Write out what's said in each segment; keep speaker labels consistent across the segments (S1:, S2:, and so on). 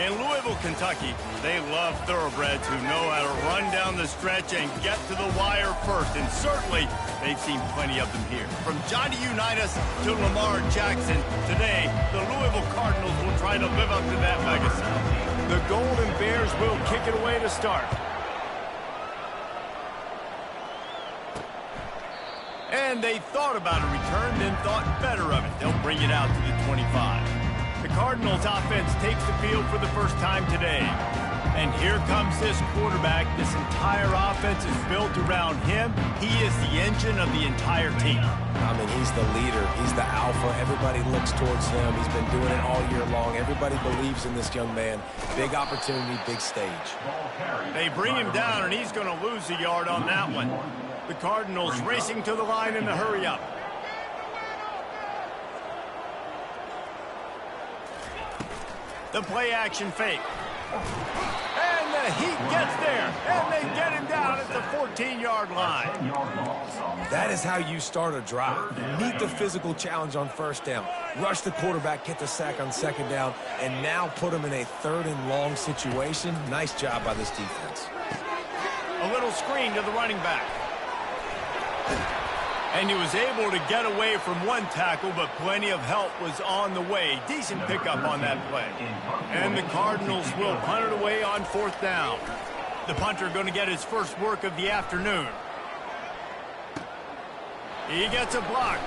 S1: In Louisville, Kentucky, they love thoroughbreds who know how to run down the stretch and get to the wire first. And certainly, they've seen plenty of them here. From Johnny Unitas to Lamar Jackson, today, the Louisville Cardinals will try to live up to that legacy. The Golden Bears will kick it away to start. And they thought about a return, then thought better of it. They'll bring it out to the 25. The Cardinals offense takes the field for the first time today. And here comes this quarterback. This entire offense is built around him. He is the engine of the entire team.
S2: I mean, he's the leader. He's the alpha. Everybody looks towards him. He's been doing it all year long. Everybody believes in this young man. Big opportunity, big stage.
S1: They bring him down, and he's going to lose a yard on that one. The Cardinals racing to the line in the hurry-up. The play-action fake. And he gets there. And they get him down at the 14-yard line.
S2: That is how you start a drive. Meet the physical challenge on first down. Rush the quarterback, get the sack on second down, and now put him in a third and long situation. Nice job by this defense.
S1: A little screen to the running back. And he was able to get away from one tackle, but plenty of help was on the way. Decent pickup on that play. And the Cardinals will punt it away on fourth down. The punter going to get his first work of the afternoon. He gets a block.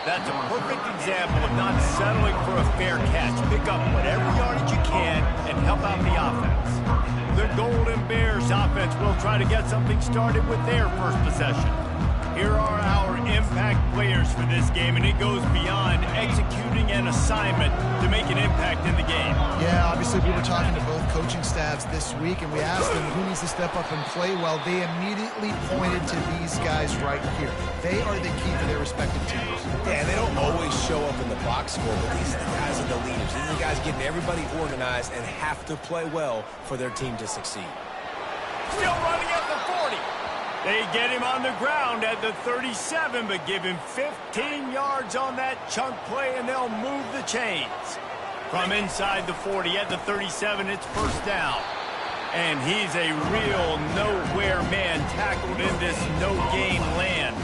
S1: That's a perfect example of not settling for a fair catch. Pick up whatever yardage you can and help out the offense. The Golden Bears offense will try to get something started with their first possession. Here are our impact players for this game, and it goes beyond executing an assignment to make an impact in the game.
S3: Yeah, obviously we were talking to both coaching staffs this week, and we asked them who needs to step up and play well. They immediately pointed to these guys right here. They are the key to their respective teams.
S2: Yeah, they don't always show up in the box score, but these are the guys and the leaders. These are the guys getting everybody organized and have to play well for their team to succeed.
S1: Still running at the 40. They get him on the ground at the 37, but give him 15 yards on that chunk play, and they'll move the chains. From inside the 40 at the 37, it's first down. And he's a real nowhere man tackled in this no-gain land.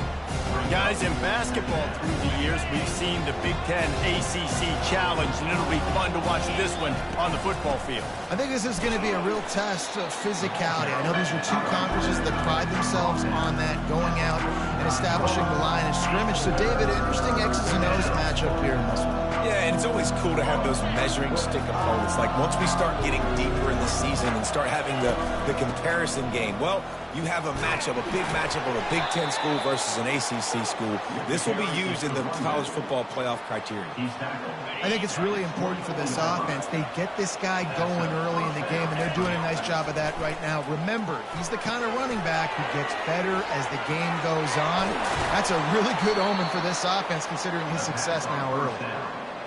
S1: Guys, in basketball through the years, we've seen the Big Ten ACC Challenge, and it'll be fun to watch this one on the football field.
S3: I think this is going to be a real test of physicality. I know these are two conferences that pride themselves on that, going out and establishing the line of scrimmage. So, David, interesting X's and O's matchup here in this one.
S2: Yeah, and it's always cool to have those measuring stick opponents. Like, once we start getting deeper in the season and start having the comparison game, well, you have a matchup, a big matchup of a Big Ten school versus an ACC school. This will be used in the college football playoff criteria.
S3: I think it's really important for this offense. They get this guy going early in the game, and they're doing a nice job of that right now. Remember, he's the kind of running back who gets better as the game goes on. That's a really good omen for this offense, considering his success now early.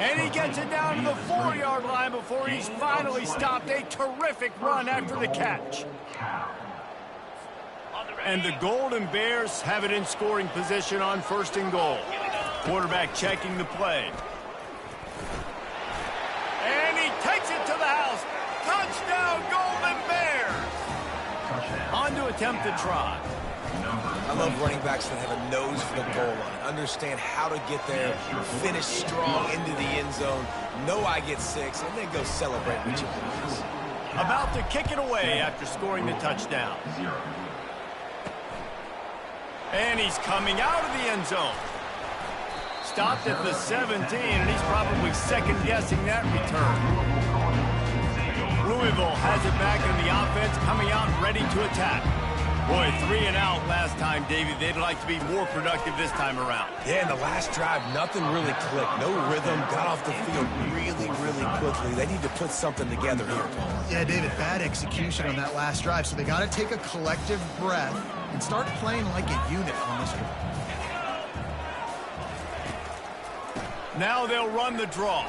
S1: And he gets it down to the 4-yard line before he's finally stopped. A terrific run after the catch. And the Golden Bears have it in scoring position on first and goal. Quarterback checking the play. And he takes it to the house. Touchdown, Golden Bears! On to attempt the try.
S2: I love running backs that have a nose for the goal line, understand how to get there, finish strong into the end zone, know I get 6, and then go celebrate with you.
S1: About to kick it away after scoring the touchdown. And he's coming out of the end zone. Stopped at the 17, and he's probably second-guessing that return. Louisville has it back in the offense, coming out ready to attack. Boy, 3 and out last time, Davey. They'd like to be more productive this time around.
S2: Yeah, in the last drive, nothing really clicked. No rhythm, got off the field really, really quickly. They need to put something together here.
S3: Yeah, David, bad execution on that last drive, so they got to take a collective breath and start playing like a unit on this one.
S1: Now they'll run the draw.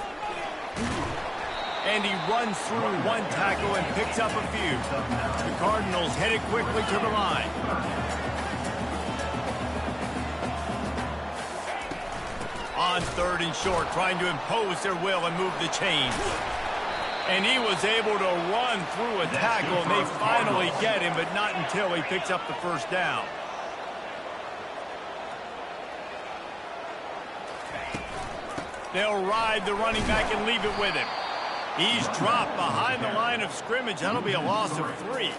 S1: And he runs through one tackle and picks up a few. The Cardinals headed quickly to the line. On third and short, trying to impose their will and move the chains. And he was able to run through a tackle, and they finally get him, but not until he picks up the first down. They'll ride the running back and leave it with him. He's dropped behind the line of scrimmage. That'll be a loss of 3.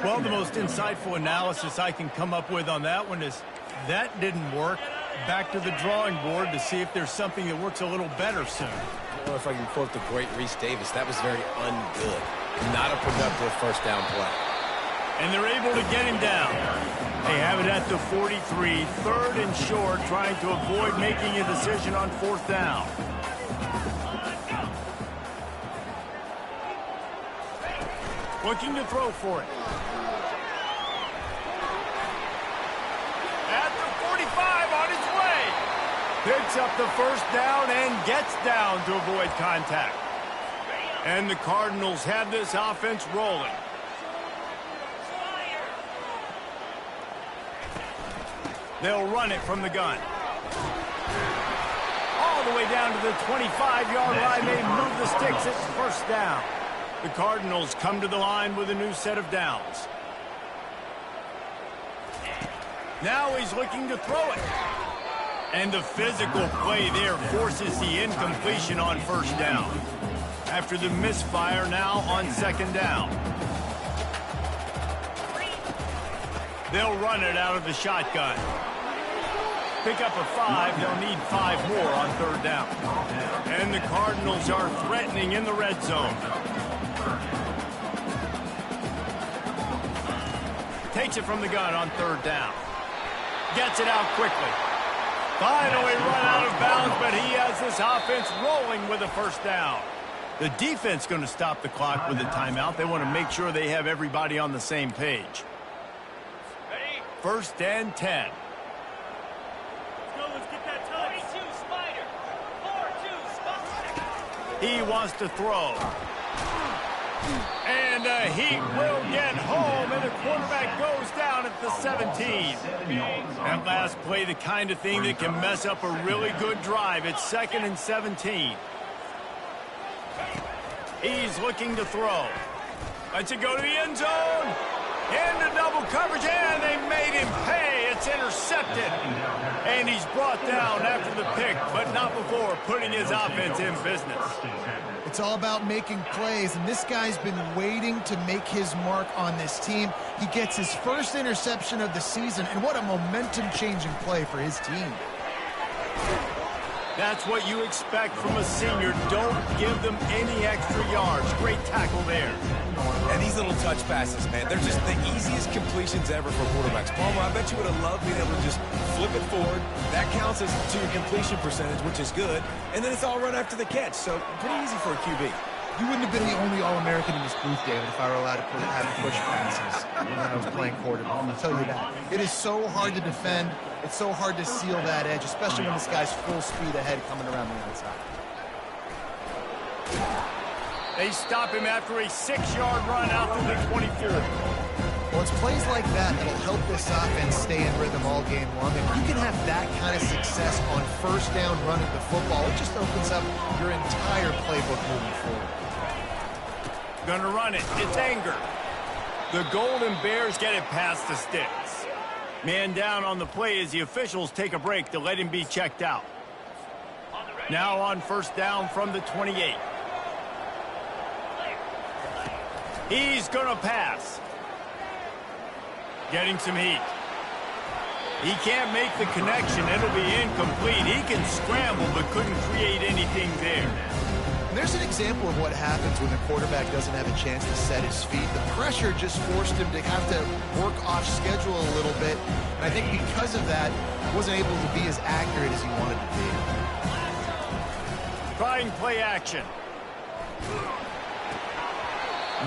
S1: Well, the most insightful analysis I can come up with on that one is that didn't work. Back to the drawing board to see if there's something that works a little better soon.
S2: I don't know if I can quote the great Reese Davis. That was very ungood. Not a productive first down play.
S1: And they're able to get him down. They have it at the 43, 3rd and short, trying to avoid making a decision on 4th down. Looking to throw for it. At the 45, on his way. Picks up the first down and gets down to avoid contact. And the Cardinals have this offense rolling. They'll run it from the gun. All the way down to the 25-yard line. They move the sticks. It's first down. The Cardinals come to the line with a new set of downs. Now he's looking to throw it. And the physical play there forces the incompletion on first down. After the misfire, now on 2nd down. They'll run it out of the shotgun. Pick up a 5. They'll need 5 more on 3rd down. And the Cardinals are threatening in the red zone. Takes it from the gun on 3rd down. Gets it out quickly. Finally run out of bounds, but he has this offense rolling with a first down. The defense going to stop the clock with a timeout. They want to make sure they have everybody on the same page.
S4: Ready?
S1: 1st and 10.
S4: Let's get that touch. 42 Spider. 4-2 Spider.
S1: He wants to throw. And he will get home, and the quarterback goes down at the 17. That last play, the kind of thing that can mess up a really good drive. It's 2nd and 17. He's looking to throw. Lets it go to the end zone. Into double coverage, and they made him pay. It's intercepted. And he's brought down after the pick, but not before putting his offense in business.
S3: It's all about making plays, and this guy's been waiting to make his mark on this team. He gets his first interception of the season, and what a momentum-changing play for his team.
S1: That's what you expect from a senior. Don't give them any extra yards. Great tackle there.
S2: And these little touch passes, man, they're just the easiest completions ever for quarterbacks. Palmer, I bet you would have loved being able to just flip it forward. That counts as to your completion percentage, which is good. And then it's all run after the catch, so pretty easy for a QB.
S3: You wouldn't have been the only All-American in this booth, David, if I were allowed to have push passes when I was playing quarterback. I'll tell you that. It is so hard to defend. It's so hard to seal that edge, especially when this guy's full speed ahead coming around the outside.
S1: They stop him after a 6-yard run out to the 24.
S3: Well, it's plays like that that'll help this offense stay in rhythm all game long. And you can have that kind of success on first down running the football. It just opens up your entire playbook moving forward.
S1: Gonna run it. It's Anger. The Golden Bears get it past the sticks. Man down on the play as the officials take a break to let him be checked out. Now on first down from the 28. He's gonna pass. Getting some heat. He can't make the connection. It'll be incomplete. He can scramble but couldn't create anything there.
S3: There's an example of what happens when the quarterback doesn't have a chance to set his feet. The pressure just forced him to have to work off schedule a little bit. And I think because of that, he wasn't able to be as accurate as he wanted to be.
S1: Trying play action.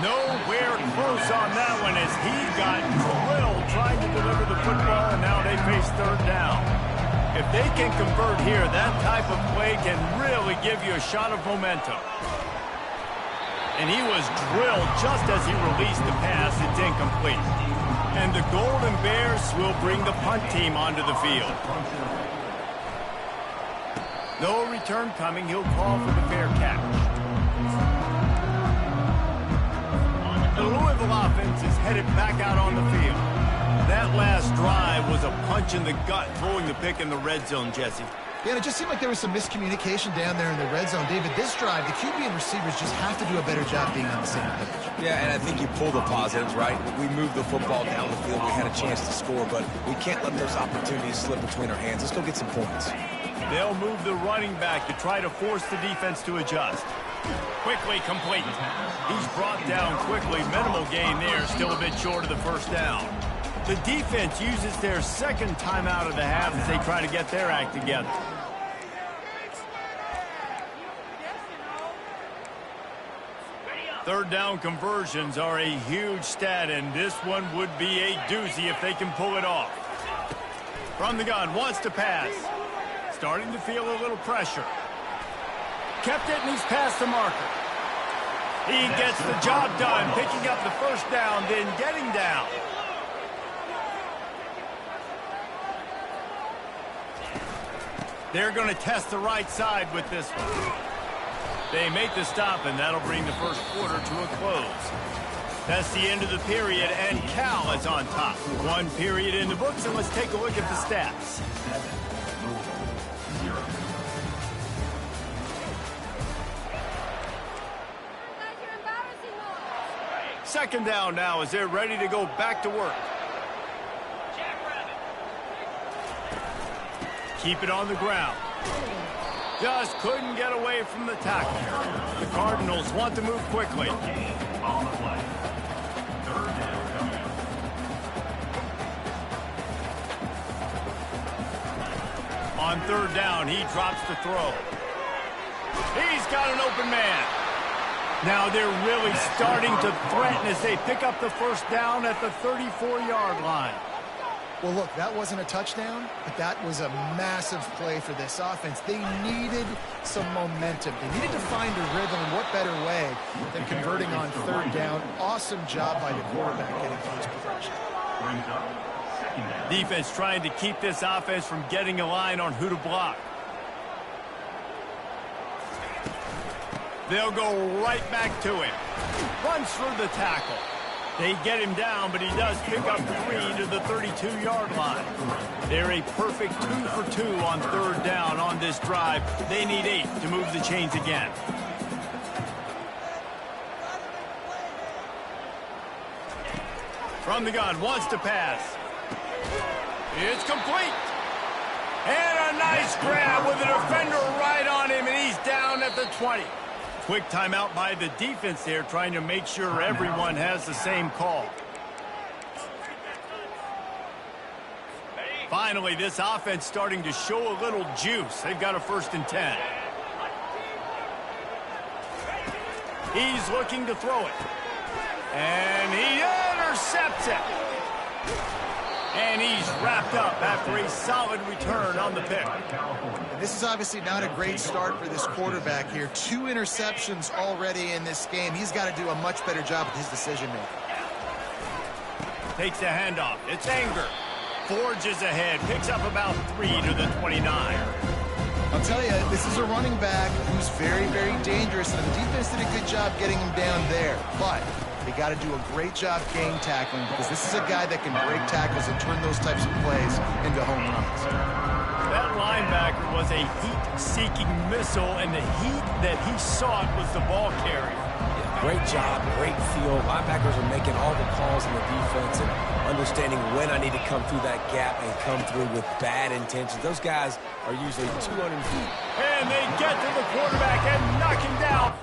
S1: Nowhere close on that one as he got drilled trying to deliver the football, and now they face 3rd down. If they can convert here, that type of play can really give you a shot of momentum. And he was drilled just as he released the pass. It's incomplete. And the Golden Bears will bring the punt team onto the field. No return coming. He'll call for the fair catch. Louisville offense is headed back out on the field. That last drive was a punch in the gut, throwing the pick in the red zone, Jesse.
S3: Yeah, and it just seemed like there was some miscommunication down there in the red zone. David, this drive, the QB and receivers just have to do a better job being on the same page.
S2: Yeah, and I think you pull the positives, right? We moved the football down the field. We had a chance to score, but we can't let those opportunities slip between our hands. Let's go get some points.
S1: They'll move the running back to try to force the defense to adjust. Quickly complete. He's brought down quickly. Minimal gain there, still a bit short of the first down. The defense uses their second timeout of the half as they try to get their act together. Third down conversions are a huge stat, and this one would be a doozy if they can pull it off. From the gun, wants to pass. Starting to feel a little pressure. Kept it, and he's past the marker. He gets the job done, picking up the first down, then getting down. They're going to test the right side with this one. They make the stop, and that'll bring the first quarter to a close. That's the end of the period, and Cal is on top. One period in the books, and let's take a look at the stats. Second down now as they're ready to go back to work. Keep it on the ground. Just couldn't get away from the tackle. The Cardinals want to move quickly. On third down, he drops the throw. He's got an open man. Now they're really starting to threaten as they pick up the first down at the 34-yard line.
S3: Well, look, that wasn't a touchdown, but that was a massive play for this offense. They needed some momentum. They needed to find a rhythm, and what better way than converting on third down. Awesome job by the quarterback getting to his progression.
S1: Defense trying to keep this offense from getting a line on who to block. They'll go right back to him. Runs through the tackle. They get him down, but he does pick up 3 to the 32-yard line. They're a perfect 2 for 2 on third down on this drive. They need 8 to move the chains again. From the gun, wants to pass. It's complete. And a nice grab with a defender right on him, and he's down at the 20. Quick timeout by the defense there, trying to make sure everyone has the same call. Finally, this offense starting to show a little juice. They've got a 1st and 10. He's looking to throw it. And he intercepts it. And he's wrapped up after a solid return on the pick.
S3: This is obviously not a great start for this quarterback here. 2 interceptions already in this game. He's got to do a much better job with his decision-making.
S1: Takes the handoff. It's Anger. Forges ahead. Picks up about 3 to the 29.
S3: I'll tell you, this is a running back who's very, very dangerous, and the defense did a good job getting him down there. But they got to do a great job game tackling, because this is a guy that can break tackles and turn those types of plays into home runs.
S1: That linebacker was a heat-seeking missile, and the heat that he sought was the ball carrier.
S2: Yeah, great job, great feel. Linebackers are making all the calls in the defense and understanding when I need to come through that gap and come through with bad intentions. Those guys are usually 200 feet.
S1: And they get to the quarterback and knock him down.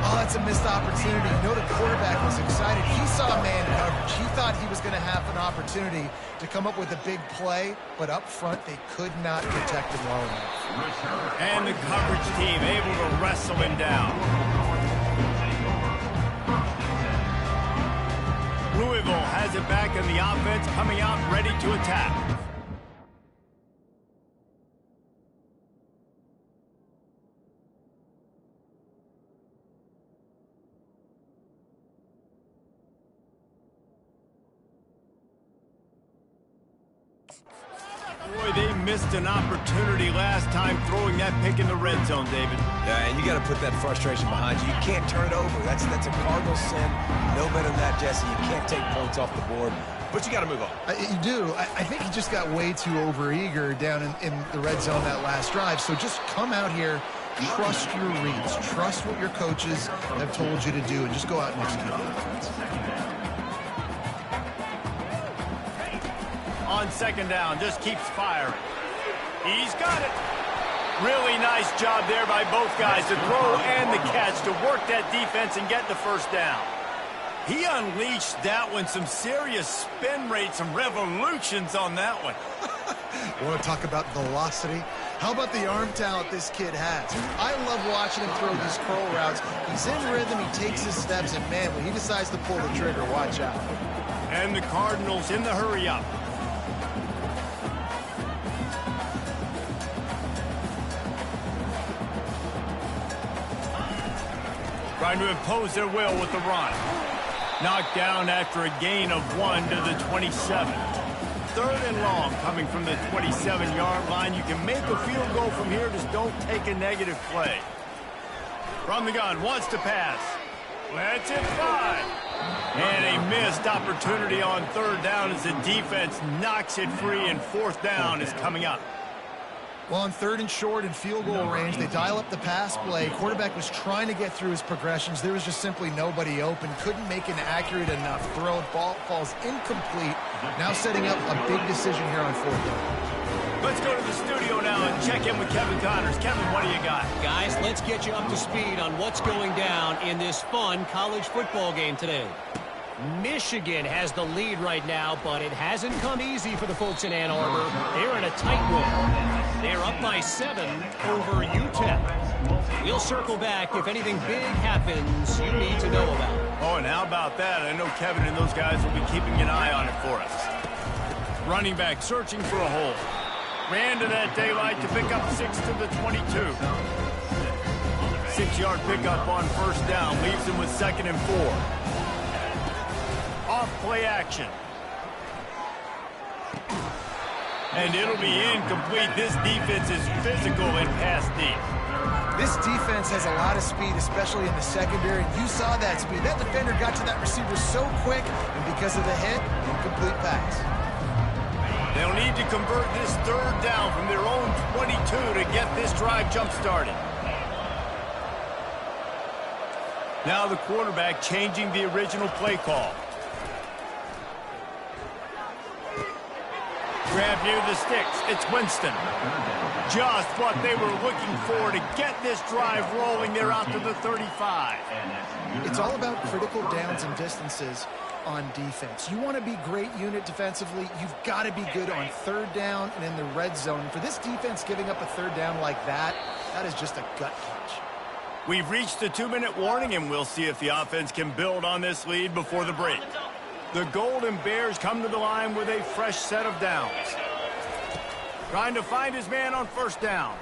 S3: Oh, that's a missed opportunity. You know, the quarterback was excited. He saw man coverage. He thought he was going to have an opportunity to come up with a big play, but up front, they could not protect him well enough.
S1: And the coverage team able to wrestle him down. Louisville has it back in the offense, coming out ready to attack. Boy, they missed an opportunity last time throwing that pick in the red zone, David.
S2: Yeah, and you got to put that frustration behind you. You can't turn it over. That's a cardinal sin. No better than that, Jesse. You can't take points off the board, but you got to move on.
S3: You do. I think he just got way too overeager down in the red zone that last drive. So just come out here, trust your reads, trust what your coaches have told you to do, and just go out and execute the offense.
S1: On second down, just keeps firing. He's got it. Really nice job there by both guys, the throw and the catch, to work that defense and get the first down. He unleashed that one, some serious spin rate, some revolutions on that one.
S3: You want to talk about velocity? How about the arm talent this kid has? I love watching him throw these curl routes. He's in rhythm, he takes his steps, and man, when he decides to pull the trigger, watch out.
S1: And the Cardinals in the hurry up. Trying to impose their will with the run. Knocked down after a gain of 1 to the 27. Third and long coming from the 27-yard line. You can make a field goal from here, just don't take a negative play. From the gun, wants to pass. Lets it fly. And a missed opportunity on third down as the defense knocks it free, and fourth down is coming up.
S3: Well, on third and short and field goal range, they dial up the pass play. Quarterback was trying to get through his progressions. There was just simply nobody open. Couldn't make an accurate enough throw. Ball falls incomplete. Now setting up a big decision here on fourth down.
S1: Let's go to the studio now and check in with Kevin Connors. Kevin, what do you got?
S5: Guys, let's get you up to speed on what's going down in this fun college football game today. Michigan has the lead right now, but it hasn't come easy for the folks in Ann Arbor. They're in a tight one. They're up by 7 over UTEP. We'll circle back if anything big happens you need to know about.
S1: Oh, and how about that? I know Kevin and those guys will be keeping an eye on it for us. Running back searching for a hole. Ran to that daylight to pick up 6 to the 22. 6-yard pickup on first down. Leaves him with 2nd and 4. Off play action. And it'll be incomplete. This defense is physical and pass deep.
S3: This defense has a lot of speed, especially in the secondary. You saw that speed. That defender got to that receiver so quick, and because of the hit, incomplete pass.
S1: They'll need to convert this third down from their own 22 to get this drive jump-started. Now the quarterback changing the original play call. Grab near the sticks. It's Winston. Just what they were looking for to get this drive rolling. They're out to the 35.
S3: It's all about critical downs and distances on defense. You want to be great unit defensively, you've got to be good on third down and in the red zone. For this defense giving up a third down like that, that is just a gut punch.
S1: We've reached the 2-minute warning, and we'll see if the offense can build on this lead before the break. The Golden Bears come to the line with a fresh set of downs. Trying to find his man on first down.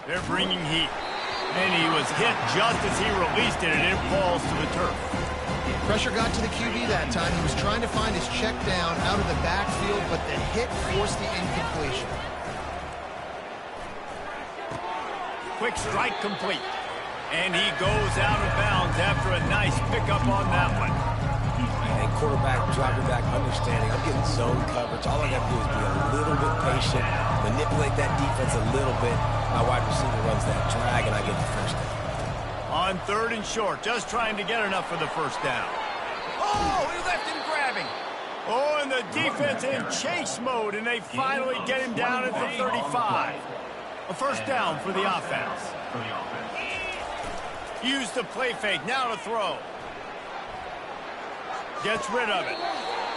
S1: They're bringing heat. And he was hit just as he released it, and it falls to the turf.
S3: Pressure got to the QB that time. He was trying to find his check down out of the backfield, but the hit forced the incompletion.
S1: Quick strike complete. And he goes out of bounds after a nice pickup on that one.
S2: And quarterback dropping back, understanding I'm getting zone coverage. All I got to do is be a little bit patient, manipulate that defense a little bit. My wide receiver runs that drag, and I get the first down.
S1: On third and short, just trying to get enough for the first down. Oh, he left him grabbing. Oh, and the defense in chase mode, and they finally get him down at the 35. A first down for the offense. Use the play fake, now to throw. Gets rid of it.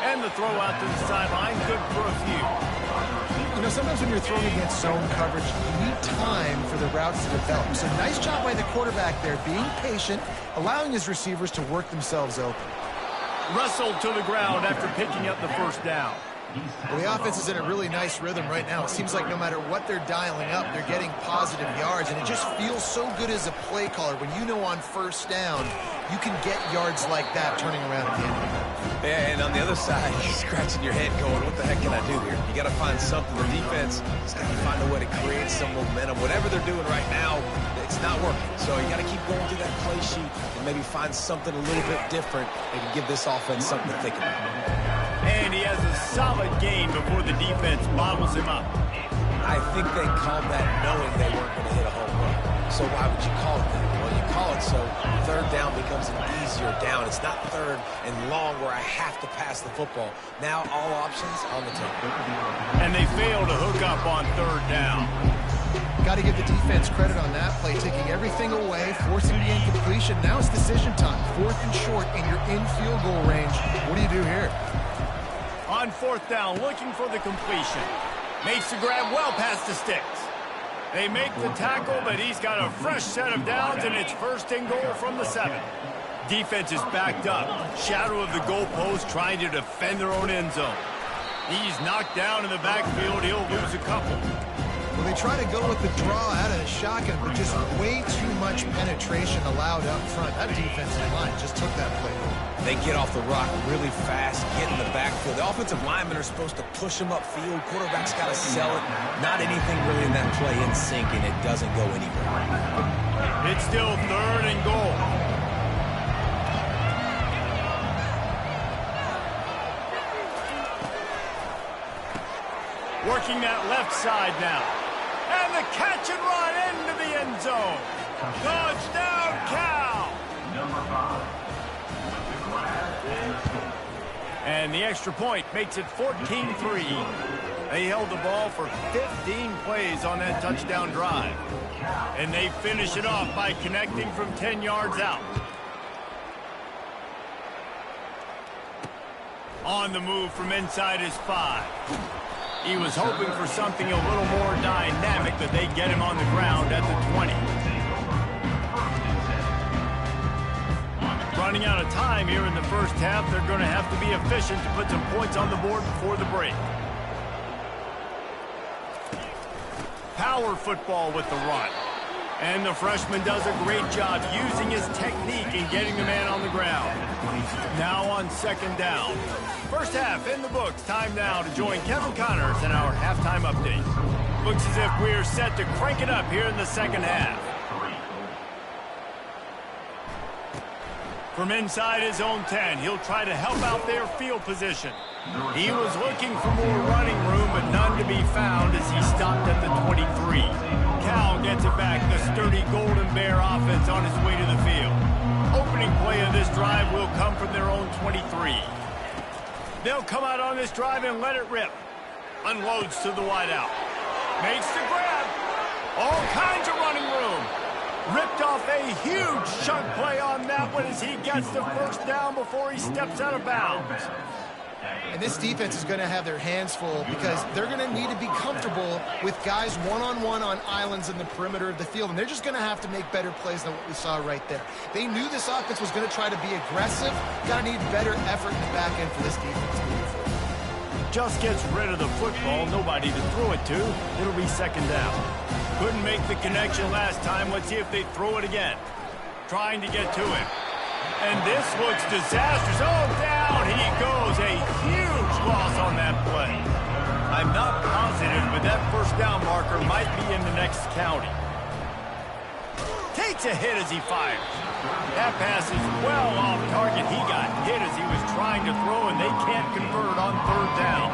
S1: And the throw out to the sideline, good for a few.
S3: You know, sometimes when you're throwing against zone coverage, you need time for the routes to develop. So nice job by the quarterback there, being patient, allowing his receivers to work themselves open.
S1: Wrestled to the ground after picking up the first down.
S3: Well, the offense is in a really nice rhythm right now. It seems like no matter what they're dialing up, they're getting positive yards, and it just feels so good as a play caller when you know on first down you can get yards like that turning around at the end of the game.
S2: Yeah, and on the other side, you're scratching your head going, what the heck can I do here? You got to find something. The defense has got to find a way to create some momentum. Whatever they're doing right now, it's not working. So you got to keep going through that play sheet and maybe find something a little bit different that can give this offense something to think about.
S1: And he has a solid gain before the defense bottles him up.
S2: I think they called that knowing they weren't going to hit a home run. So why would you call it that? Well, you call it so third down becomes an easier down. It's not third and long where I have to pass the football. Now all options on the table.
S1: And they fail to hook up on third down.
S3: Got to give the defense credit on that play, taking everything away, forcing the incompletion. Now it's decision time. 4th and short, and you're in field goal range. What do you do here?
S1: On 4th down, looking for the completion. Makes the grab well past the sticks. They make the tackle, but he's got a fresh set of downs, and it's 1st and goal from the 7. Defense is backed up. Shadow of the goalpost trying to defend their own end zone. He's knocked down in the backfield. He'll lose a couple.
S3: Well, they try to go with the draw out of the shotgun, but just way too much penetration allowed up front. That defensive line just took that play.
S2: They get off the rock really fast, get in the backfield. The offensive linemen are supposed to push them upfield. Quarterback's got to sell it. Not anything really in that play in sync, and it doesn't go anywhere.
S1: It's still 3rd and goal. Working that left side now. And the catch and run into the end zone. Touchdown, Cal! And the extra point makes it 14-3. They held the ball for 15 plays on that touchdown drive. And they finish it off by connecting from 10 yards out. On the move from inside his 5. He was hoping for something a little more dynamic, but they get him on the ground at the 20. Running out of time here in the first half, they're going to have to be efficient to put some points on the board before the break. Power football with the run. And the freshman does a great job using his technique and getting the man on the ground. Now on 2nd down. First half in the books. Time now to join Kevin Connors in our halftime update. Looks as if we're set to crank it up here in the 2nd half. From inside his own 10, he'll try to help out their field position. He was looking for more running room, but none to be found as he stopped at the 23. Cal gets it back, the sturdy Golden Bear offense on its way to the field. Opening play of this drive will come from their own 23. They'll come out on this drive and let it rip. Unloads to the wideout. Makes the grab. All kinds of running room. Ripped off a huge chunk play on that one as he gets the first down before he steps out of bounds.
S3: And this defense is going to have their hands full because they're going to need to be comfortable with guys one-on-one on islands in the perimeter of the field. And they're just going to have to make better plays than what we saw right there. They knew this offense was going to try to be aggressive. Got to need better effort in the back end for this defense moving forward.
S1: Just gets rid of the football. Nobody to throw it to. It'll be 2nd down. Couldn't make the connection last time. Let's see if they throw it again. Trying to get to him. And this looks disastrous. Oh, down he goes. A huge loss on that play. I'm not positive, but that first down marker might be in the next county. Takes a hit as he fires. That pass is well off target. He got hit as he was trying to throw, and they can't convert on 3rd down.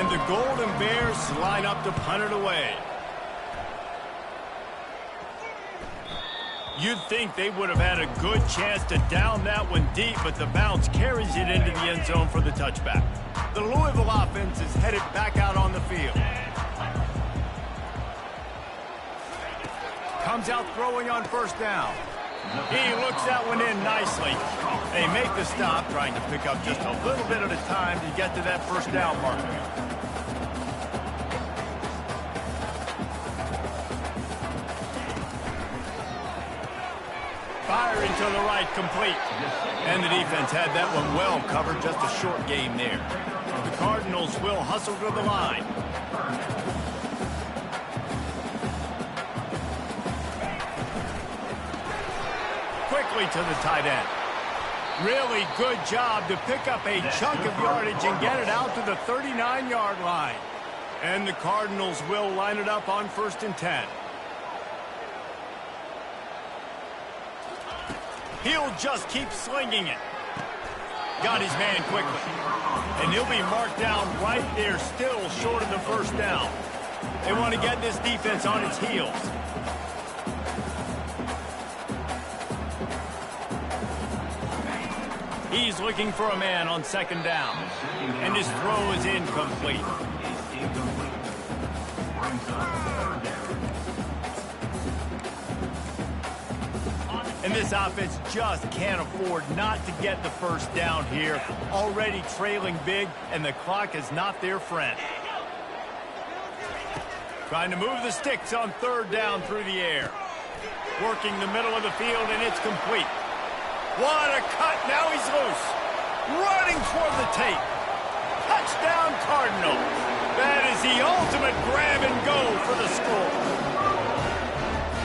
S1: And the Golden Bears line up to punt it away. You'd think they would have had a good chance to down that one deep, but the bounce carries it into the end zone for the touchback. The Louisville offense is headed back out on the field. Comes out throwing on 1st down. He looks that one in nicely. They make the stop, trying to pick up just a little bit at a time to get to that first down marker. Firing to the right, complete. And the defense had that one well covered, just a short game there. The Cardinals Cardinals will hustle to the line. Quickly to the tight end. Really good job to pick up a chunk of yardage and get it out to the 39-yard line. And the Cardinals will line it up on 1st and 10. He'll just keep slinging it. Got his man quickly. And he'll be marked down right there, still short of the 1st down. They want to get this defense on its heels. He's looking for a man on 2nd down. And his throw is incomplete. And this offense just can't afford not to get the 1st down here. Already trailing big, and the clock is not their friend. Trying to move the sticks on 3rd down through the air. Working the middle of the field, and it's complete. What a cut. Now he's loose. Running toward the tape. Touchdown, Cardinals. That is the ultimate grab and go for the score.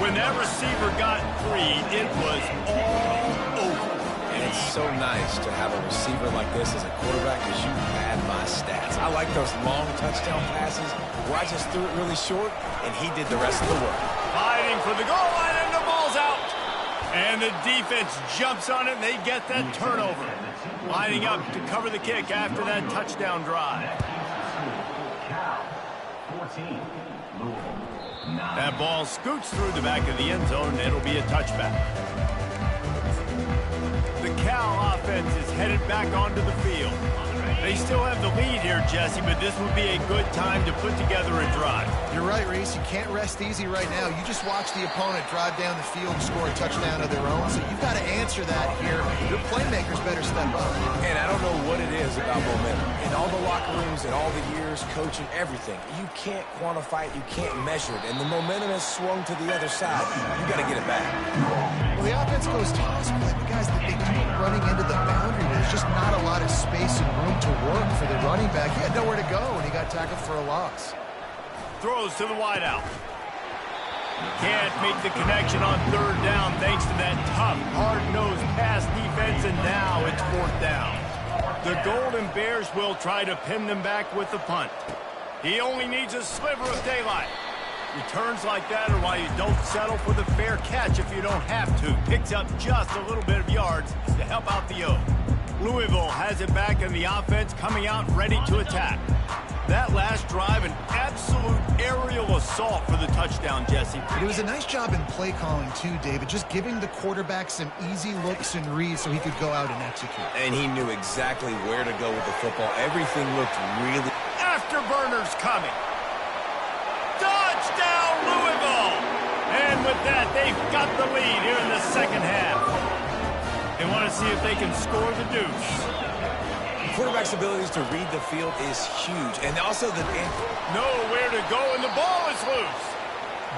S1: When that receiver got free, it was all over.
S2: And it's so nice to have a receiver like this as a quarterback because you pad my stats. I like those long touchdown passes where I just threw it really short, and he did the rest of the work.
S1: Fighting for the goal line, and the ball's out. And the defense jumps on it, and they get that turnover. Lining up to cover the kick after that touchdown drive. That ball scoots through the back of the end zone, and it'll be a touchback. The Cal offense is headed back onto the field. They still have the lead here, Jesse, but this would be a good time to put together a drive.
S3: You're right, Reese. You can't rest easy right now. You just watch the opponent drive down the field and score a touchdown of their own, so you've got to answer that here. Your playmakers better step up.
S2: And I don't know what it is about momentum. In all the locker rooms, in all the years, coaching, everything, you can't quantify it, you can't measure it, and the momentum has swung to the other side. You got to get it back.
S3: Well, the offense goes toss, but guys, they keep running into the boundary. There's just not a lot of space and room to work for the running back. He had nowhere to go, and he got tackled for a loss.
S1: Throws to the wideout. Can't make the connection on 3rd down thanks to that tough, hard-nosed pass defense, and now it's 4th down. The Golden Bears will try to pin them back with the punt. He only needs a sliver of daylight. Returns like that are why you don't settle for the fair catch if you don't have to. Picks up just a little bit of yards to help out the O. Louisville has it back, and the offense coming out ready to attack. That last drive, an absolute aerial assault for the touchdown, Jesse.
S3: It was a nice job in play calling, too, David, just giving the quarterback some easy looks and reads so he could go out and execute.
S2: And he knew exactly where to go with the football. Everything looked really...
S1: Afterburners coming. Touchdown, Louisville! And with that, they've got the lead here in the 2nd half. They want to see if they can score the deuce.
S2: Quarterback's abilities to read the field is huge. And also the...
S1: Nowhere to go, and the ball is loose.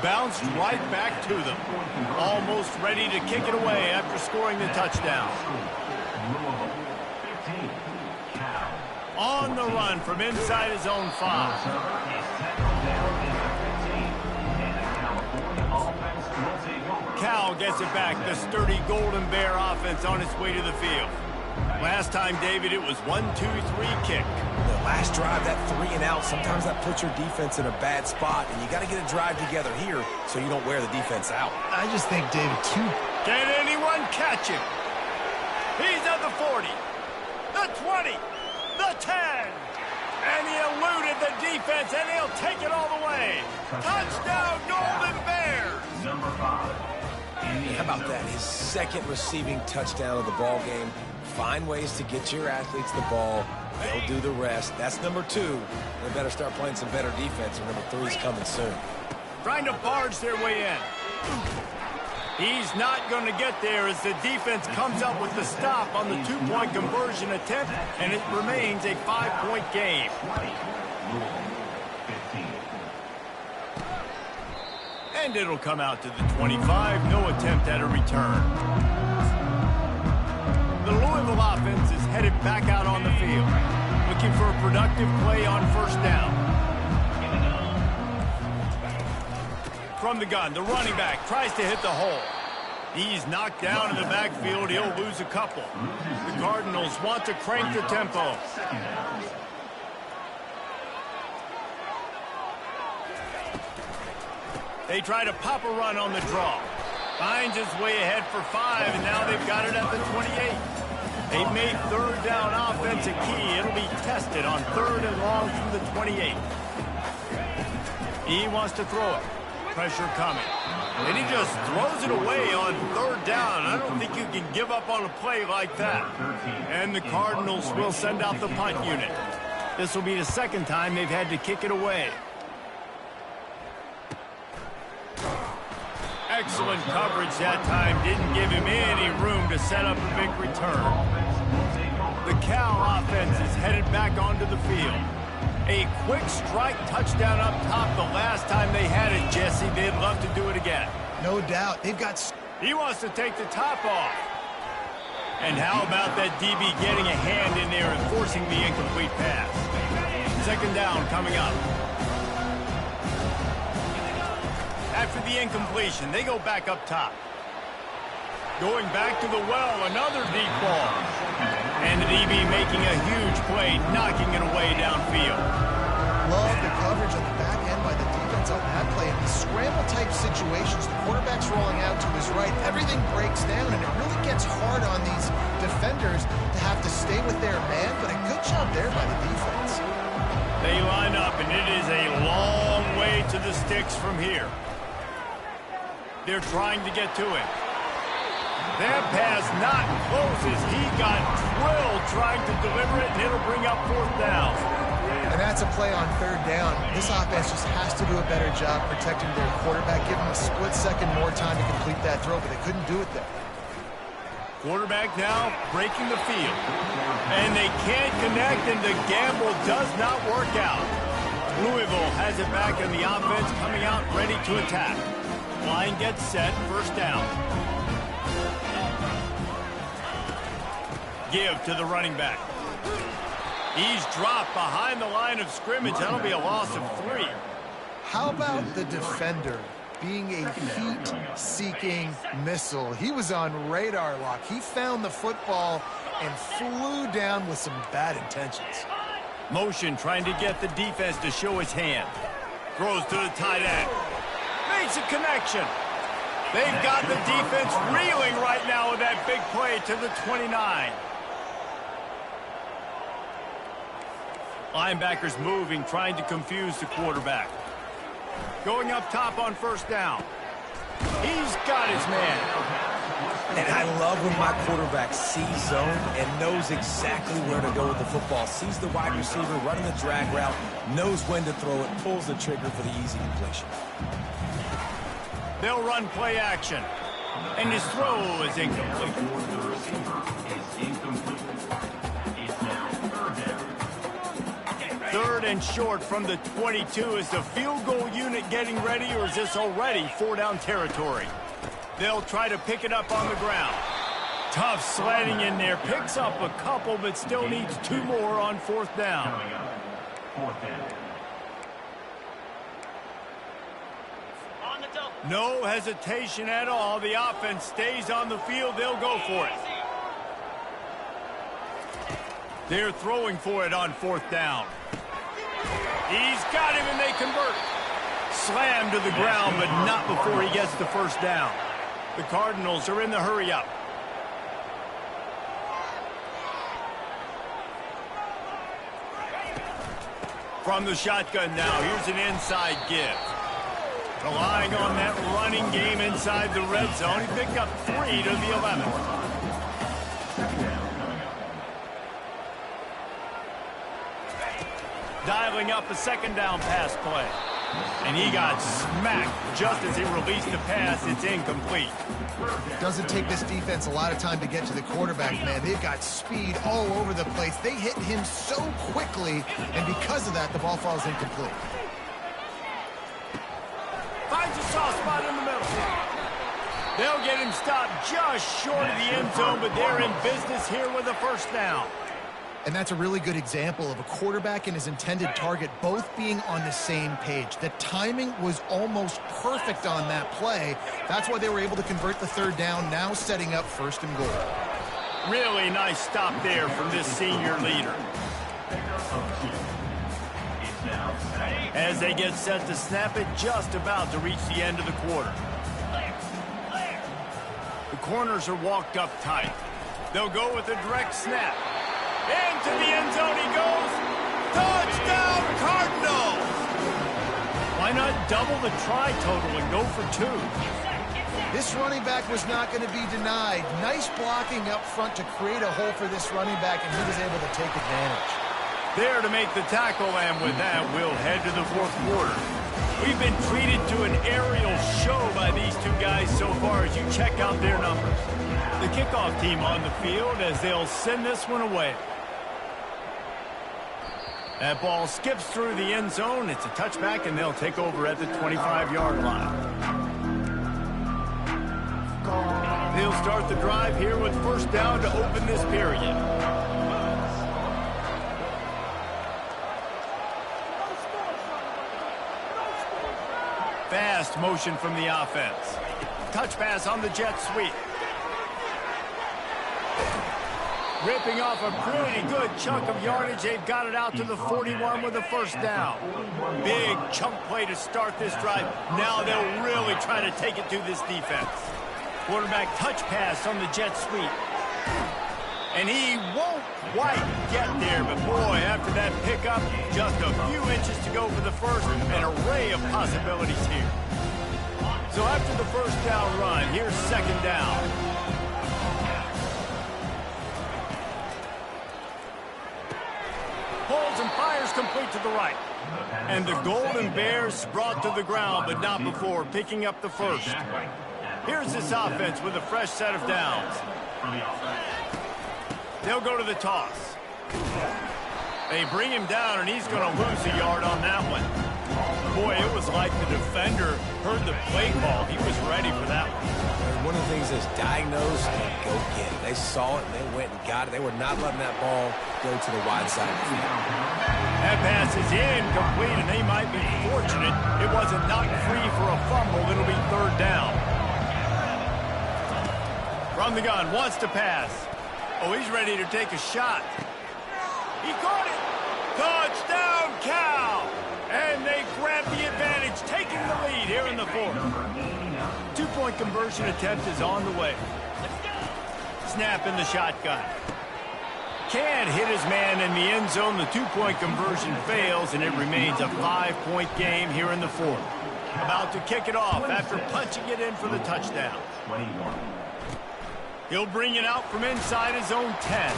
S1: Bounced right back to them. Almost ready to kick it away after scoring the touchdown. On the run from inside his own 5. Cal gets it back. The sturdy Golden Bear offense on its way to the field. Last time, David, it was 1-2-3 kick.
S2: The last drive, that 3 and out, sometimes that puts your defense in a bad spot, and you got to get a drive together here so you don't wear the defense out.
S3: I just think, David,
S1: Can anyone catch him? He's at the 40, the 20, the 10. And he eluded the defense, and he'll take it all the way. Touchdown, Golden Bears.
S4: Number 5.
S2: How about that? His 2nd receiving touchdown of the ball game. Find ways to get your athletes the ball. They'll do the rest. That's number 2. They better start playing some better defense, or number 3's coming soon.
S1: Trying to barge their way in. He's not going to get there as the defense comes up with the stop on the 2-point conversion attempt, and it remains a 5-point game. And it'll come out to the 25. No attempt at a return. The Louisville offense is headed back out on the field. looking for a productive play on first down. From the gun, the running back tries to hit the hole. He's knocked down in the backfield. He'll lose a couple. The Cardinals want to crank the tempo. They try to pop a run on the draw. Finds his way ahead for 5, and now they've got it at the 28. They've made third down offense a key. It'll be tested on 3rd and long from the 28. He wants to throw it. Pressure coming. And he just throws it away on 3rd down. I don't think you can give up on a play like that. And the Cardinals will send out the punt unit. This will be the 2nd time they've had to kick it away. Excellent coverage that time. Didn't give him any room to set up a big return. The Cal offense is headed back onto the field. A quick strike touchdown up top the last time they had it, Jesse. They'd love to do it again.
S3: No doubt. They've got...
S1: He wants to take the top off. And how about that DB getting a hand in there and forcing the incomplete pass? 2nd down coming up. After the incompletion, they go back up top. Going back to the well, another deep ball. And the DB making a huge play, knocking it away downfield.
S3: Love the coverage on the back end by the defense on that play. In these scramble-type situations, the quarterback's rolling out to his right. Everything breaks down, and it really gets hard on these defenders to have to stay with their man, but a good job there by the defense.
S1: They line up, and it is a long way to the sticks from here. They're trying to get to him. That pass not close as he got drilled trying to deliver it, and it'll bring up 4th down.
S3: And that's a play on 3rd down. This offense just has to do a better job protecting their quarterback. Give him a split second more time to complete that throw, but they couldn't do it there.
S1: Quarterback now breaking the field. And they can't connect, and the gamble does not work out. Louisville has it back, and the offense coming out ready to attack. Line gets set, 1st down. Give to the running back. He's dropped behind the line of scrimmage. That'll be a loss of 3.
S3: How about the defender being a heat-seeking missile? He was on radar lock. He found the football and flew down with some bad intentions.
S1: Motion trying to get the defense to show his hand. Throws to the tight end. Makes a connection. They've got the defense reeling right now with that big play to the 29. Linebackers moving, trying to confuse the quarterback. Going up top on 1st down. He's got his man.
S2: And I love when my quarterback sees zone and knows exactly where to go with the football. Sees the wide receiver running the drag route, knows when to throw it, pulls the trigger for the easy completion.
S1: They'll run play action. And his throw is incomplete. 3rd and short from the 22. Is the field goal unit getting ready, or is this already 4-down territory? They'll try to pick it up on the ground. Tough sledding in there. Picks up a couple, but still needs 2 more on 4th down. No hesitation at all. The offense stays on the field. They'll go for it. They're throwing for it on 4th down. He's got him, and they convert. Slammed to the ground, but not before he gets the 1st down. The Cardinals are in the hurry-up. From the shotgun now, here's an inside give. Relying on that running game inside the red zone. He picked up 3 to the 11. Dialing up a 2nd down pass play. And he got smacked just as he released the pass. It's incomplete.
S3: Doesn't take this defense a lot of time to get to the quarterback, man. They've got speed all over the place. They hit him so quickly, and because of that, the ball falls incomplete.
S1: Finds a soft spot in the middle. They'll get him stopped just short of the end zone, but they're in business here with a 1st down.
S3: And that's a really good example of a quarterback and his intended target both being on the same page. The timing was almost perfect on that play. That's why they were able to convert the third down, now setting up 1st and goal.
S1: Really nice stop there from this senior leader. As they get set to snap it, just about to reach the end of the quarter. The corners are walked up tight. They'll go with a direct snap. Into the end zone he goes. Touchdown, Cardinals! Why not double the try total and go for 2?
S3: This running back was not going to be denied. Nice blocking up front to create a hole for this running back, and he was able to take advantage.
S1: There to make the tackle, and with that, we'll head to the 4th quarter. We've been treated to an aerial show by these two guys so far as you check out their numbers. The kickoff team on the field as they'll send this one away. That ball skips through the end zone. It's a touchback, and they'll take over at the 25-yard line. They'll start the drive here with 1st down to open this period. Fast motion from the offense. Touch pass on the jet sweep. Ripping off a pretty good chunk of yardage. They've got it out to the 41 with a 1st down. Big chunk play to start this drive. Now they'll really try to take it to this defense. Quarterback touch pass on the jet sweep. And he won't quite get there, but boy, after that pickup, just a few inches to go for the first. An array of possibilities here. So after the 1st down run, here's 2nd down. Holds and fires complete to the right. And the Golden Bears brought to the ground, but not before picking up the 1st. Here's this offense with a fresh set of downs. They'll go to the toss. They bring him down, and he's going to lose a yard on that one. Boy, it was like the defender heard the play call. He was ready for that one.
S2: One of the things is diagnose and go get it. They saw it, and they went and got it. They were not letting that ball go to the wide side of the field.
S1: That pass is incomplete, and they might be fortunate it wasn't knocked free for a fumble. It'll be 3rd down. From the gun, wants to pass. Oh, he's ready to take a shot. He caught it. Touchdown, Cal! And they grab the advantage, taking the lead here in the 4th. 2-point conversion attempt is on the way. Snap in the shotgun. Can't hit his man in the end zone. The 2-point conversion fails, and it remains a 5-point game here in the 4th. About to kick it off after punching it in for the touchdown. He'll bring it out from inside his own 10.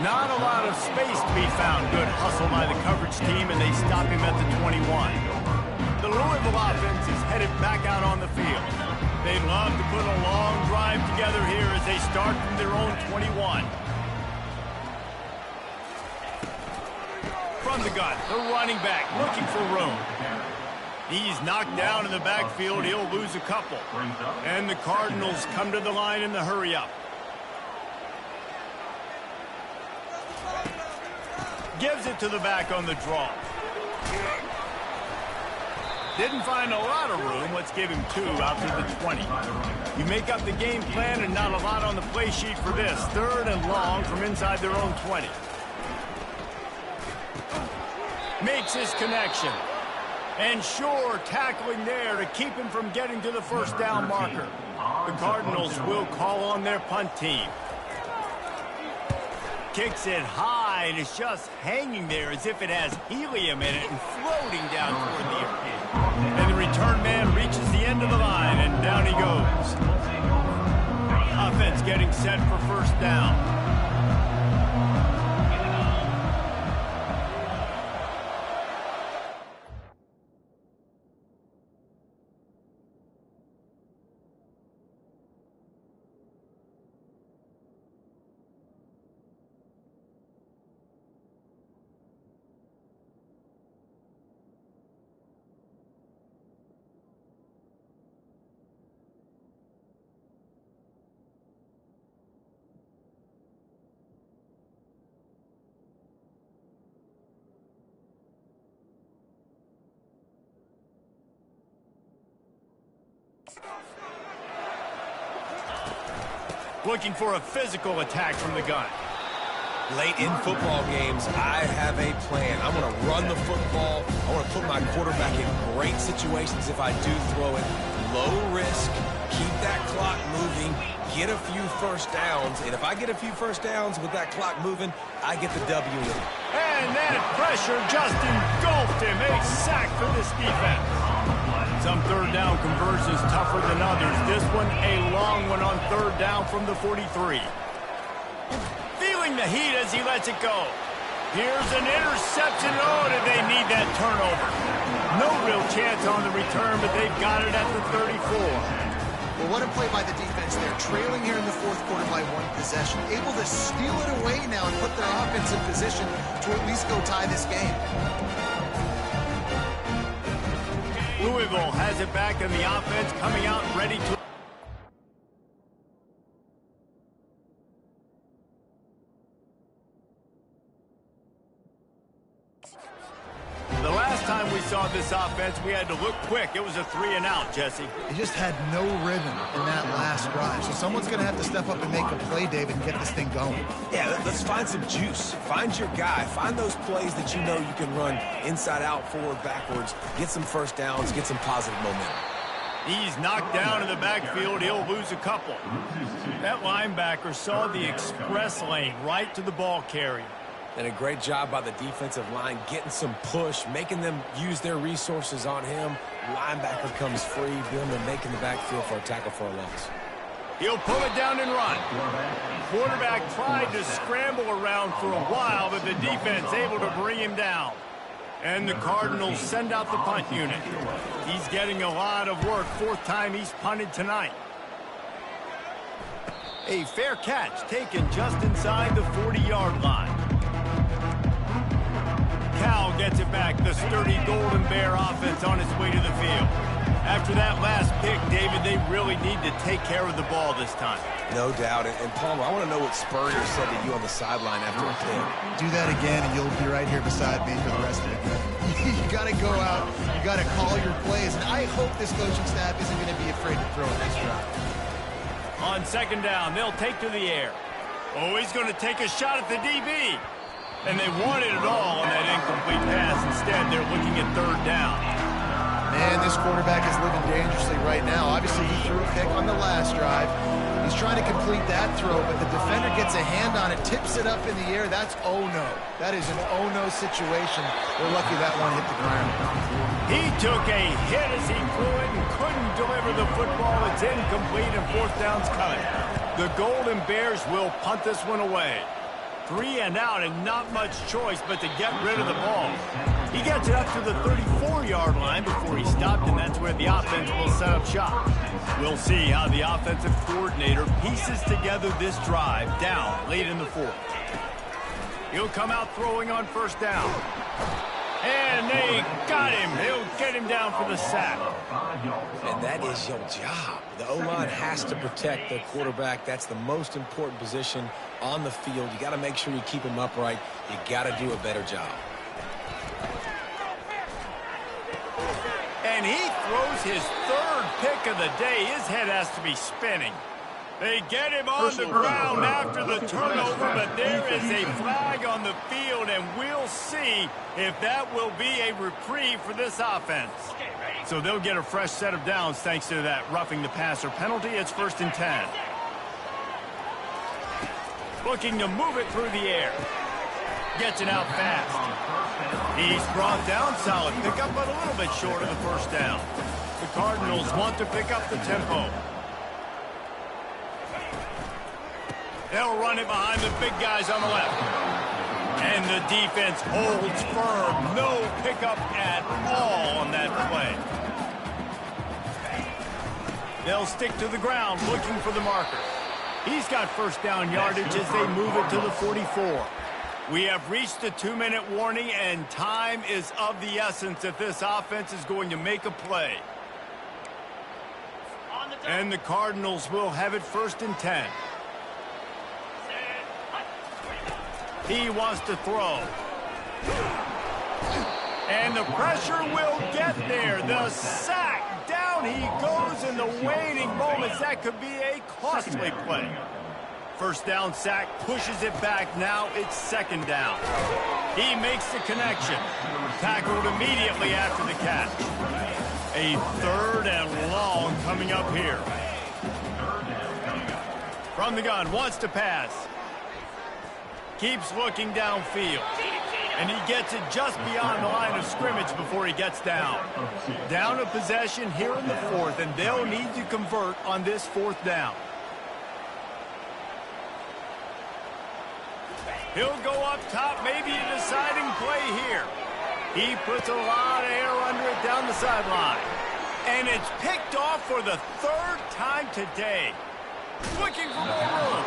S1: Not a lot of space to be found. Good hustle by the coverage team, and they stop him at the 21. The Louisville offense is headed back out on the field. They'd love to put a long drive together here as they start from their own 21. From the gun, the running back looking for room. He's knocked down in the backfield. He'll lose a couple. And the Cardinals come to the line in the hurry-up. Gives it to the back on the draw. Didn't find a lot of room. Let's give him 2 out to the 20. You make up the game plan and not a lot on the play sheet for this. 3rd and long from inside their own 20. Makes his connection. And sure, tackling there to keep him from getting to the 1st down marker. The Cardinals will call on their punt team. Kicks it high, and it's just hanging there as if it has helium in it and floating down toward the air. And the return man reaches the end of the line, and down he goes. Offense getting set for 1st down. Looking for a physical attack from the gun.
S2: Late in football games, I have a plan. I want to run the football. I want to put my quarterback in great situations if I do throw it. Low risk, keep that clock moving, get a few first downs. And if I get a few first downs with that clock moving, I get the W in.
S1: And that pressure just engulfed him. A sack for this defense. Some third down conversions tougher than others. This one a long one on third down from the 43. Feeling the heat as he lets it go. Here's an interception. Oh, did they need that turnover? No real chance on the return, but they've got it at the 34.
S3: Well, what a play by the defense there. Trailing here in the fourth quarter by one possession. Able to steal it away now and put their offense in position to at least go tie this game.
S1: Louisville has it back, and the offense coming out ready to... The last time we saw this offense, we had to look quick. It was a 3-and-out, Jesse.
S3: They just had no rhythm in that last drive. So someone's going to have to step up and make a play, David, and get this thing going.
S2: Yeah, let's find some juice. Find your guy. Find those plays that you know you can run inside out, forward, backwards. Get some first downs. Get some positive momentum.
S1: He's knocked down in the backfield. He'll lose a couple. That linebacker saw the express lane right to the ball carrier.
S2: And a great job by the defensive line getting some push, making them use their resources on him. Linebacker comes free, them and making the backfield for a tackle for a loss.
S1: He'll pull it down and run. Quarterback tried to scramble around for a while, but the defense able to bring him down. And the Cardinals send out the punt unit. He's getting a lot of work. Fourth time he's punted tonight. A fair catch taken just inside the 40-yard line. Cal gets it back. The sturdy Golden Bear offense on its way to the field. After that last pick, David, they really need to take care of the ball this time.
S2: No doubt. And Palmer, I want to know what Spurrier said to you on the sideline after a kick.
S3: Do that again, and you'll be right here beside me for the rest of the game. You got to go out. You got to call your plays. And I hope this coaching staff isn't going to be afraid to throw it this drive.
S1: On second down, they'll take to the air. Oh, he's going to take a shot at the DB. And they wanted it all on that incomplete pass. Instead, they're looking at third down.
S3: Man, this quarterback is living dangerously right now. Obviously, he threw a pick on the last drive. He's trying to complete that throw, but the defender gets a hand on it, tips it up in the air. That's oh-no. That is an oh-no situation. They're lucky that one hit the ground.
S1: He took a hit as he threw it and couldn't deliver the football. It's incomplete and fourth down's coming. The Golden Bears will punt this one away. 3-and-out and not much choice but to get rid of the ball. He gets it up to the 34-yard line before he stopped, and that's where the offense will set up shop. We'll see how the offensive coordinator pieces together this drive down late in the fourth. He'll come out throwing on first down. And they got him. He'll get him down for the sack.
S2: And that is your job. The O-line has to protect the quarterback. That's the most important position on the field. You got to make sure you keep him upright. You got to do a better job.
S1: And he throws his third pick of the day. His head has to be spinning. They get him on the ground after the turnover, but there is a flag on the field, and we'll see if that will be a reprieve for this offense. So they'll get a fresh set of downs thanks to that roughing the passer penalty. It's 1st and 10. Looking to move it through the air. Gets it out fast. He's brought down. Solid pickup, but a little bit short of the first down. The Cardinals want to pick up the tempo. They'll run it behind the big guys on the left. And the defense holds firm. No pickup at all on that play. They'll stick to the ground looking for the marker. He's got first down yardage as they move it to the 44. We have reached the 2-minute warning, and time is of the essence if this offense is going to make a play. And the Cardinals will have it 1st and 10. He wants to throw. And the pressure will get there. The sack. Down he goes in the waning moments. That could be a costly play. First down sack, pushes it back. Now it's second down. He makes the connection. Tackled immediately after the catch. A third and long coming up here. From the gun, wants to pass. Keeps looking downfield. And he gets it just beyond the line of scrimmage before he gets down. Down a possession here in the fourth, and they'll need to convert on this fourth down. He'll go up top, maybe a deciding play here. He puts a lot of air under it down the sideline. And it's picked off for the third time today. Looking for more room.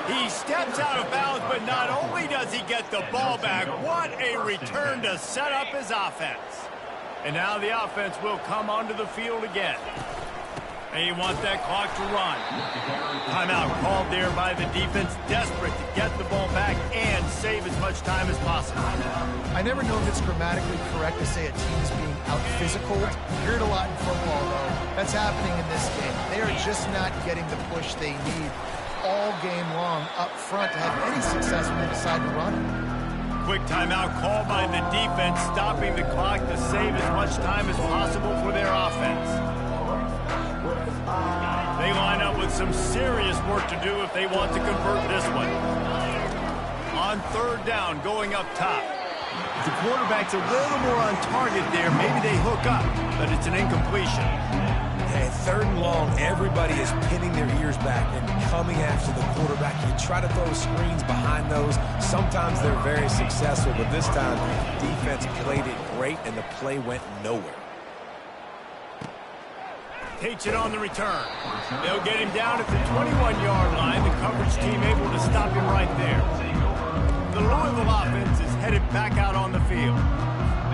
S1: He steps out of bounds, but not only does he get the ball back, what a return to set up his offense. And now the offense will come onto the field again. They want that clock to run. Timeout called there by the defense, desperate to get the ball back and save as much time as possible.
S3: I never know if it's grammatically correct to say a team is being out-physical. You hear it a lot in football, though. That's happening in this game. They are just not getting the push they need all game long up front to have any success when they decide to run it.
S1: Quick timeout called by the defense, stopping the clock to save as much time as possible for their offense. They line up with some serious work to do if they want to convert this one. On third down, going up top. If the quarterback's a little more on target there, maybe they hook up, but it's an incompletion.
S2: And third and long, everybody is pinning their ears back and coming after the quarterback. You try to throw screens behind those. Sometimes they're very successful, but this time, defense played it great, and the play went nowhere.
S1: Takes it on the return. They'll get him down at the 21-yard line. The coverage team able to stop him right there. The Louisville offense is headed back out on the field.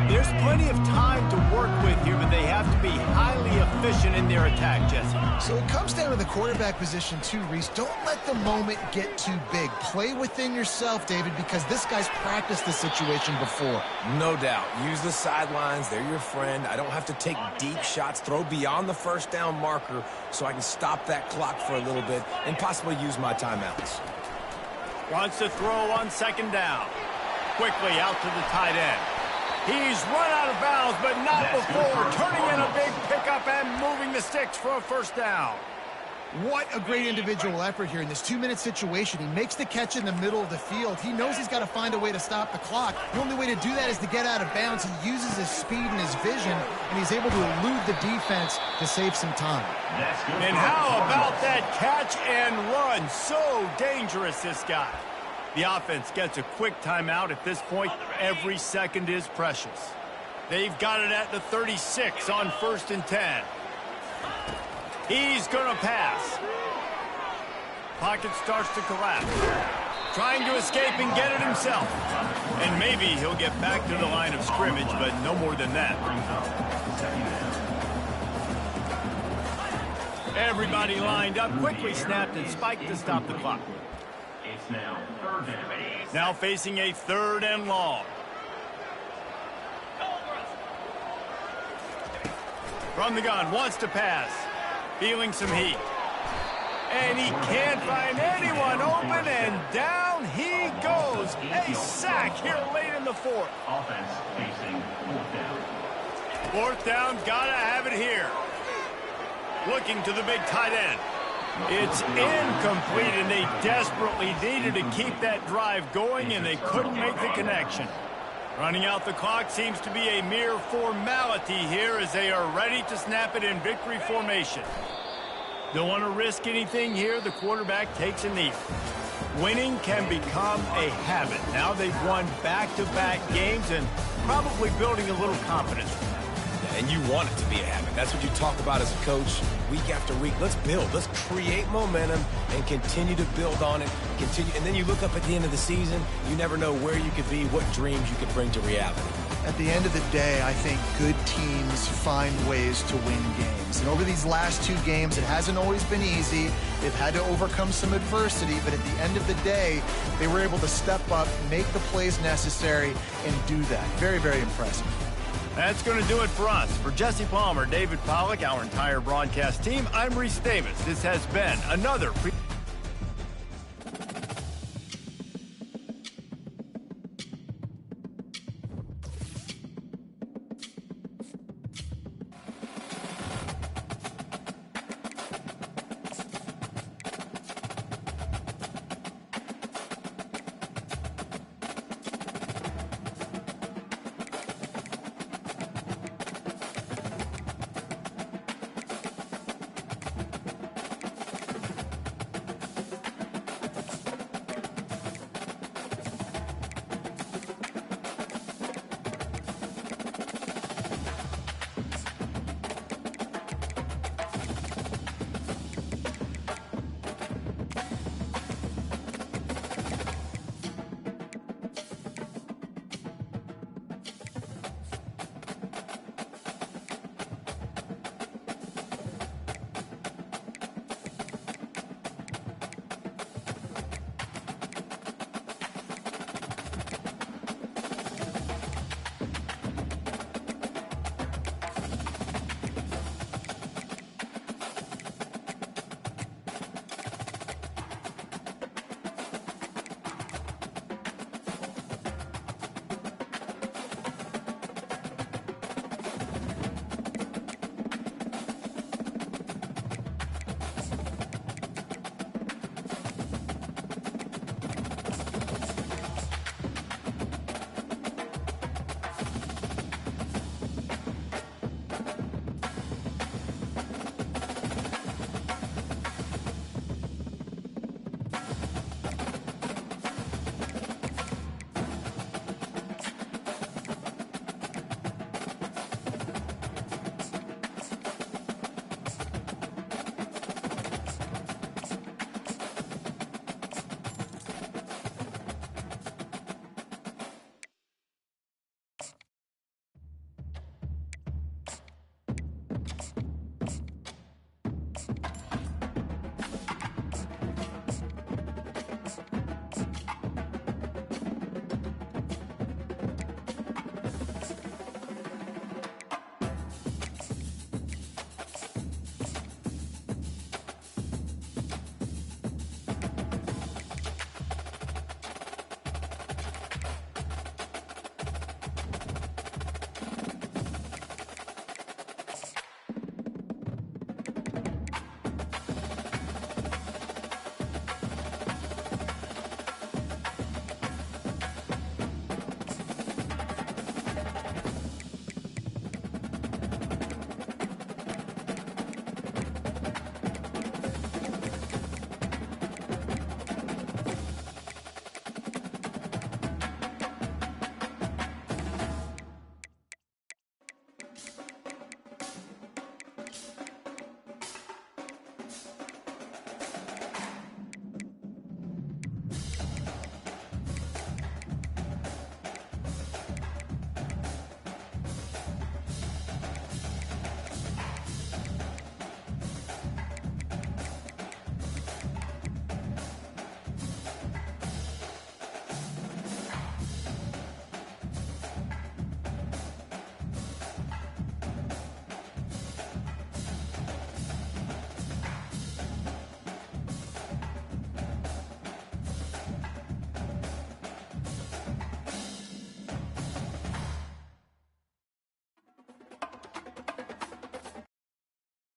S1: There's plenty of time to work with here, but they have to be highly efficient in their attack, Jesse.
S3: So it comes down to the quarterback position too, Reese. Don't let the moment get too big. Play within yourself, David, because this guy's practiced this situation before.
S2: No doubt. Use the sidelines. They're your friend. I don't have to take deep shots. Throw beyond the first down marker so I can stop that clock for a little bit and possibly use my timeouts.
S1: Wants to throw on second down. Quickly out to the tight end. He's run out of bounds, but not before turning in a big pickup and moving the sticks for a first down.
S3: What a great individual effort here in this 2-minute situation. He makes the catch in the middle of the field. He knows he's got to find a way to stop the clock. The only way to do that is to get out of bounds. He uses his speed and his vision, and he's able to elude the defense to save some time.
S1: And how about that catch and run? So dangerous, this guy. The offense gets a quick timeout. At this point, every second is precious. They've got it at the 36 on 1st and 10. He's going to pass. Pocket starts to collapse. Trying to escape and get it himself. And maybe he'll get back to the line of scrimmage, but no more than that. Everybody lined up, quickly snapped and spiked to stop the clock. Now facing a third and long. From the gun, wants to pass. Feeling some heat. And he can't find anyone open, and down he goes. A sack here late in the fourth.
S6: Offense facing fourth down.
S1: Fourth down, gotta have it here. Looking to the big tight end. It's incomplete, and they desperately needed to keep that drive going, and they couldn't make the connection. Running out the clock seems to be a mere formality here as they are ready to snap it in victory formation. Don't want to risk anything here. The quarterback takes a knee. Winning can become a habit. Now they've won back-to-back games and probably building a little confidence.
S2: And you want it to be a habit. That's what you talk about as a coach week after week. Let's build. Let's create momentum and continue to build on it. And then you look up at the end of the season, you never know where you could be, what dreams you could bring to reality.
S3: At the end of the day, I think good teams find ways to win games. And over these last 2 games, it hasn't always been easy. They've had to overcome some adversity, but at the end of the day, they were able to step up, make the plays necessary, and do that. Very, very impressive.
S1: That's going to do it for us. For Jesse Palmer, David Pollack, our entire broadcast team, I'm Reese Davis. This has been another